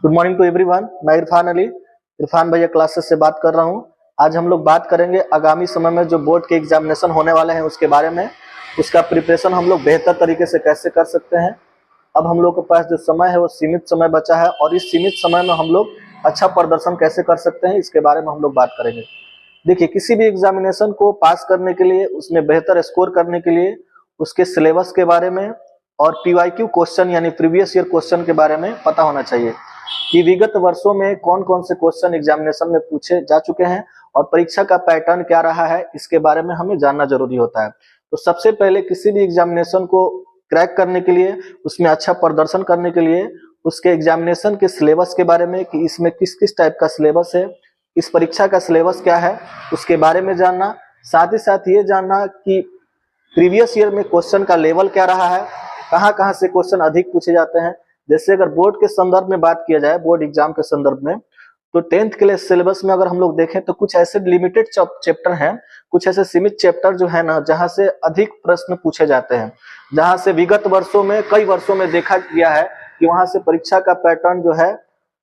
Good morning to everyone. मैं इरफान अली, इरफान भैया classes से बात कर रहा हूं। आज हम लोग बात करेंगे आगामी समय में जो बोर्ड के एग्जामिनेशन होने वाले हैं उसके बारे में। उसका प्रिपरेशन हम लोग बेहतर तरीके से कैसे कर सकते हैं। अब हम लोग के पास जो समय है वो सीमित समय बचा है और इस सीमित समय में हम लोग अच्छा प्रदर्शन कैसे कर सकते हैं इसके बारे में हम लोग बात करेंगे। देखिए, किसी भी एग्जामिनेशन को पास करने के लिए, उसमें बेहतर स्कोर करने के लिए उसके सिलेबस के बारे में और पीवाईक्यू क्वेश्चन यानी प्रीवियस ईयर क्वेश्चन के बारे में पता होना चाहिए कि विगत वर्षों में कौन कौन से क्वेश्चन एग्जामिनेशन में पूछे जा चुके हैं और परीक्षा का पैटर्न क्या रहा है, इसके बारे में हमें जानना जरूरी होता है। तो सबसे पहले किसी भी एग्जामिनेशन को क्रैक करने के लिए, उसमें अच्छा प्रदर्शन करने के लिए उसके एग्जामिनेशन के सिलेबस के बारे में कि इसमें किस किस टाइप का सिलेबस है, इस परीक्षा का सिलेबस क्या है, उसके बारे में जानना। साथ ही साथ ये जानना कि प्रीवियस ईयर में क्वेश्चन का लेवल क्या रहा है, कहाँ कहाँ से क्वेश्चन अधिक पूछे जाते हैं। जैसे अगर बोर्ड के संदर्भ में बात किया जाए, बोर्ड एग्जाम के संदर्भ में, तो 10th के लिए सिलेबस में अगर हम लोग देखें तो कुछ ऐसे लिमिटेड चैप्टर हैं, कुछ ऐसे सीमित चैप्टर जो है ना, जहां से अधिक प्रश्न पूछे जाते हैं, जहां से विगत वर्षों में, कई वर्षों में देखा गया है कि वहां से परीक्षा का पैटर्न जो है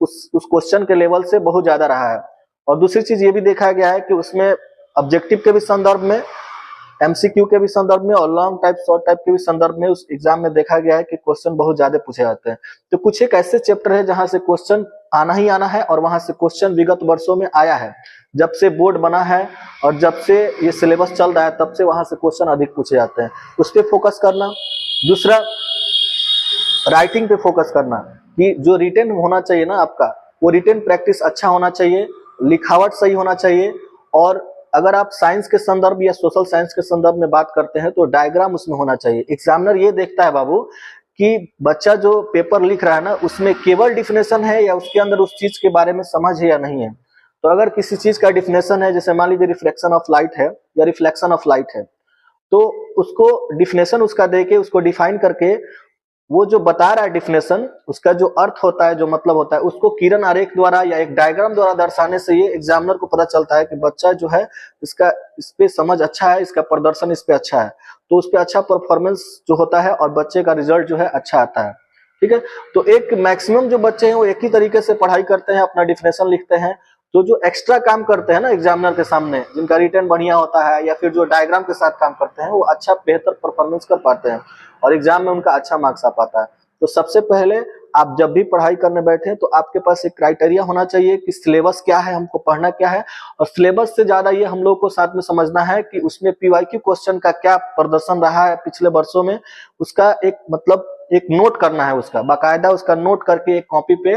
उस क्वेश्चन के लेवल से बहुत ज्यादा रहा है। और दूसरी चीज ये भी देखा गया है कि उसमें ऑब्जेक्टिव के भी संदर्भ में, एमसीक्यू के भी संदर्भ में और लॉन्ग टाइप, शॉर्ट टाइप के भी संदर्भ में उस एग्जाम में देखा गया है कि क्वेश्चन बहुत ज्यादा पूछे जाते हैं। तो कुछ एक ऐसे चैप्टर है जहां से क्वेश्चन आना ही आना है और वहां से क्वेश्चन विगत वर्षों में आया है। जब से बोर्ड बना है और जब से ये सिलेबस चल रहा है तब से वहां से क्वेश्चन अधिक पूछे जाते हैं, उस पर फोकस करना। दूसरा, राइटिंग पे फोकस करना कि जो रिटेन होना चाहिए ना आपका, वो रिटेन प्रैक्टिस अच्छा होना चाहिए, लिखावट सही होना चाहिए। और अगर आप साइंस के संदर्भ या सोशल साइंस के संदर्भ में बात करते हैं तो डायग्राम उसमें होना चाहिए। एग्जामिनर ये देखता है बाबू कि बच्चा जो पेपर लिख रहा है ना, उसमें केवल डिफिनेशन है या उसके अंदर उस चीज के बारे में समझ है या नहीं है। तो अगर किसी चीज का डिफिनेशन है, जैसे मान लीजिए रिफ्लेक्शन ऑफ लाइट है या रिफ्लेक्शन ऑफ लाइट है, तो उसको डिफिनेशन उसका देके, उसको डिफाइन करके, वो जो बता रहा है डिफिनेशन, उसका जो अर्थ होता है, जो मतलब होता है, उसको किरण आरेख द्वारा या एक डायग्राम द्वारा दर्शाने से ये एग्जामिनर को पता चलता है कि बच्चा जो है इसका इस पे समझ अच्छा है, इसका प्रदर्शन इस पे अच्छा है, तो उस पे अच्छा परफॉर्मेंस जो होता है और बच्चे का रिजल्ट जो है अच्छा आता है। ठीक है, तो एक मैक्सिमम जो बच्चे हैं वो एक ही तरीके से पढ़ाई करते हैं, अपना डिफिनेशन लिखते हैं। तो जो एक्स्ट्रा काम करते हैं ना एग्जामिनर के सामने, जिनका रिटर्न बढ़िया होता है या फिर जो डायग्राम के साथ काम करते हैं, वो अच्छा बेहतर परफॉर्मेंस कर पाते हैं और एग्जाम में उनका अच्छा मार्क्स आ पाता है। तो सबसे पहले आप जब भी पढ़ाई करने बैठे तो आपके पास एक क्राइटेरिया होना चाहिए कि सिलेबस क्या है, हमको पढ़ना क्या है। और सिलेबस से ज्यादा ये हम लोग को साथ में समझना है कि उसमें पीवाईक्यू क्वेश्चन का क्या प्रदर्शन रहा है पिछले वर्षों में, उसका एक मतलब एक नोट करना है, उसका बाकायदा उसका नोट करके एक कॉपी पे